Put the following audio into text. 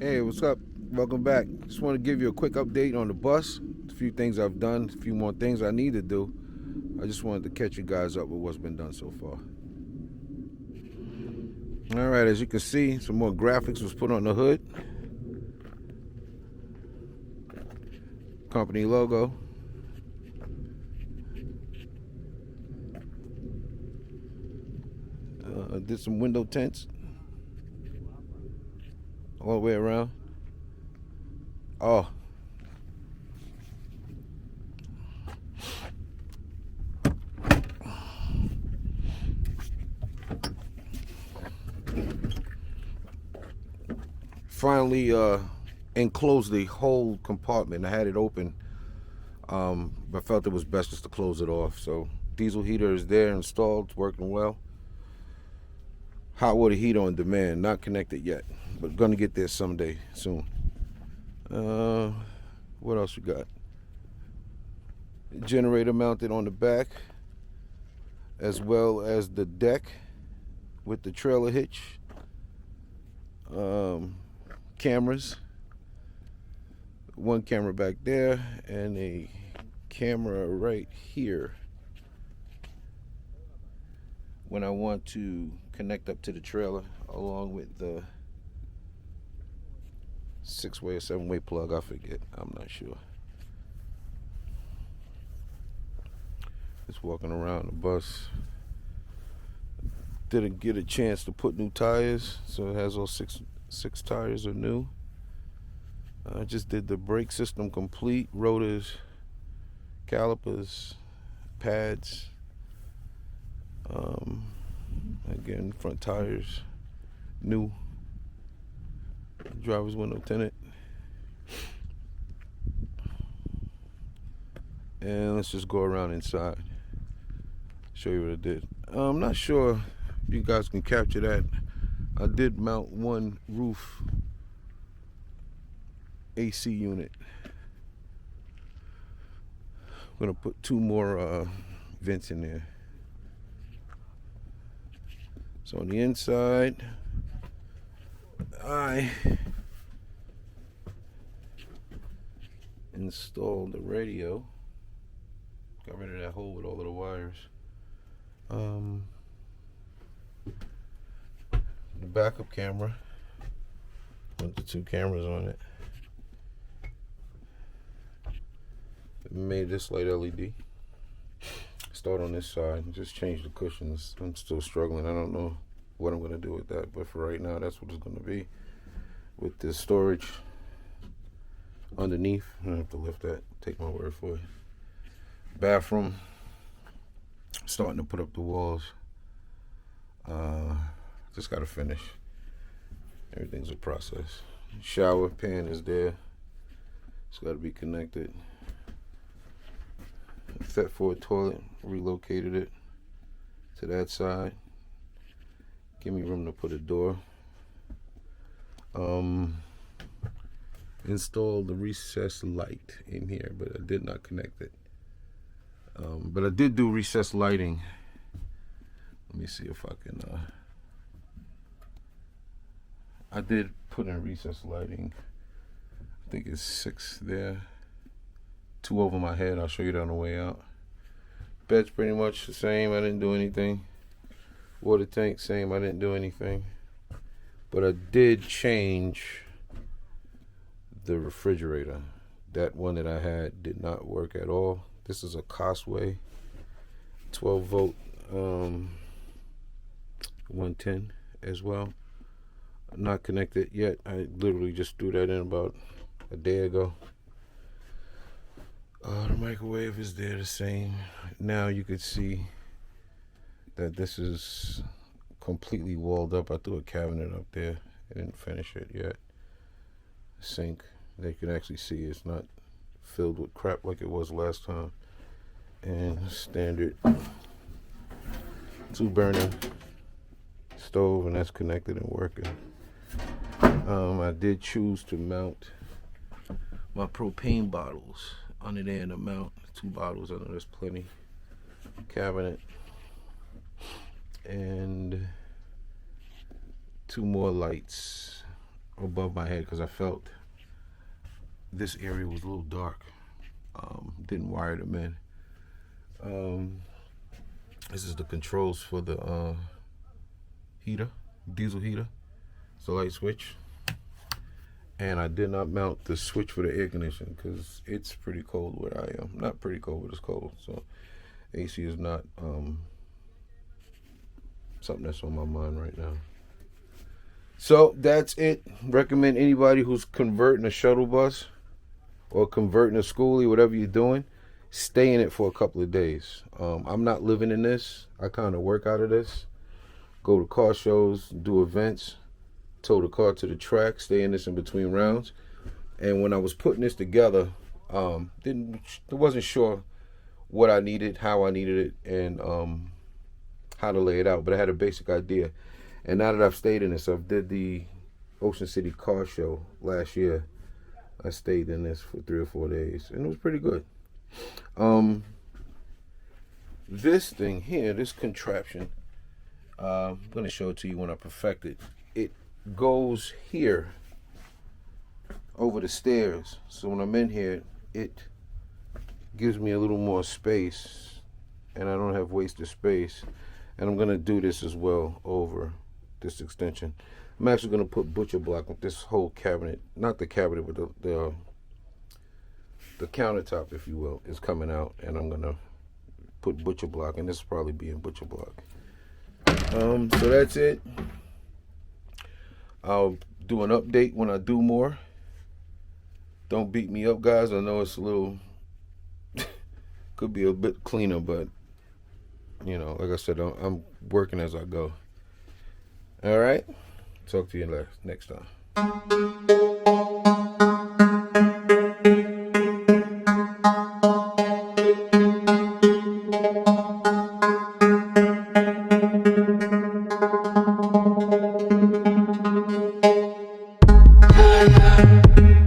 Hey, what's up? Welcome back. Just want to give you a quick update on the bus. A few things I've done, a few more things I need to do. I just wanted to catch you guys up with what's been done so far. All right, as you can see, some more graphics was put on the hood. Company logo. Did some window tints all the way around. Oh, finally enclosed the whole compartment. I had it open, but felt it was best just to close it off. So diesel heater is there installed, it's working well. Hot water heater on demand, not connected yet, but gonna get there someday soon. What else we got? Generator mounted on the back, as well as the deck with the trailer hitch. Cameras. One camera back there and a camera right here when I want to connect up to the trailer, along with the 6-way or 7-way plug. I forget, I'm not sure. Just walking around the bus. Didn't get a chance to put new tires, so it has all six tires are new. I just did the brake system complete, rotors, calipers, pads. Again, front tires new. Driver's window tinted. And let's just go around inside, show you what I did. I'm not sure if you guys can capture that. I did mount one roof AC unit. I'm gonna put 2 more vents in there. So on the inside, I installed the radio. Got rid of that hole with all of the wires. The backup camera with the 2 cameras on it. Made this light LED. Start on this side. Just change the cushions. I'm still struggling. I don't know what I'm going to do with that, but for right now, that's what it's going to be. With this storage underneath, I don't have to lift that. Take my word for it. Bathroom. Starting to put up the walls. Just got to finish. Everything's a process. Shower pan is there. It's got to be connected. Thetford toilet, relocated it to that side. Give me room to put a door. Installed the recessed light in here, but I did not connect it. But I did do recessed lighting. Let me see if I can. I did put in recessed lighting. I think it's 6 there. 2 over my head. I'll show you that on the way out. Bed's pretty much the same. I didn't do anything. Water tank, same. I didn't do anything. But I did change the refrigerator. That one that I had did not work at all. This is a Cosway 12 volt 110 as well. Not connected yet. I literally just threw that in about a day ago. The microwave is there the same. Now you could see that this is completely walled up. I threw a cabinet up there. I didn't finish it yet. Sink. They can actually see it's not filled with crap like it was last time. And standard 2-burner stove, and that's connected and working. I did choose to mount my propane bottles under there in the mount. 2 bottles, I know there's plenty. Cabinet. And 2 more lights above my head because I felt this area was a little dark. Didn't wire them in. This is the controls for the heater, diesel heater. It's a light switch. And I did not mount the switch for the air conditioning because it's pretty cold where I am. Not pretty cold, but it's cold. So AC is not something that's on my mind right now. So that's it. Recommend anybody who's converting a shuttle bus or converting a schoolie, whatever you're doing, stay in it for a couple of days. I'm not living in this. I kind of work out of this. Go to car shows, do events, tow the car to the track, stay in this in between rounds. And when I was putting this together, wasn't sure what I needed, how I needed it, and how to lay it out. But I had a basic idea. And now that I've stayed in this, I did the Ocean City car show last year. I stayed in this for 3 or 4 days, and it was pretty good. This thing here, this contraption, I'm going to show it to you when I perfect it. It goes here over the stairs. So when I'm in here, it gives me a little more space, and I don't have wasted space. And I'm going to do this as well over this extension. I'm actually going to put butcher block with this whole cabinet, not the cabinet, but the countertop, if you will, is coming out, and I'm going to put butcher block, and this will probably be in butcher block. So that's it. I'll do an update when I do more. Don't beat me up, guys. I know it's a little, could be a bit cleaner, but, you know, like I said, I'm working as I go. All right. Talk to you next time. Yeah.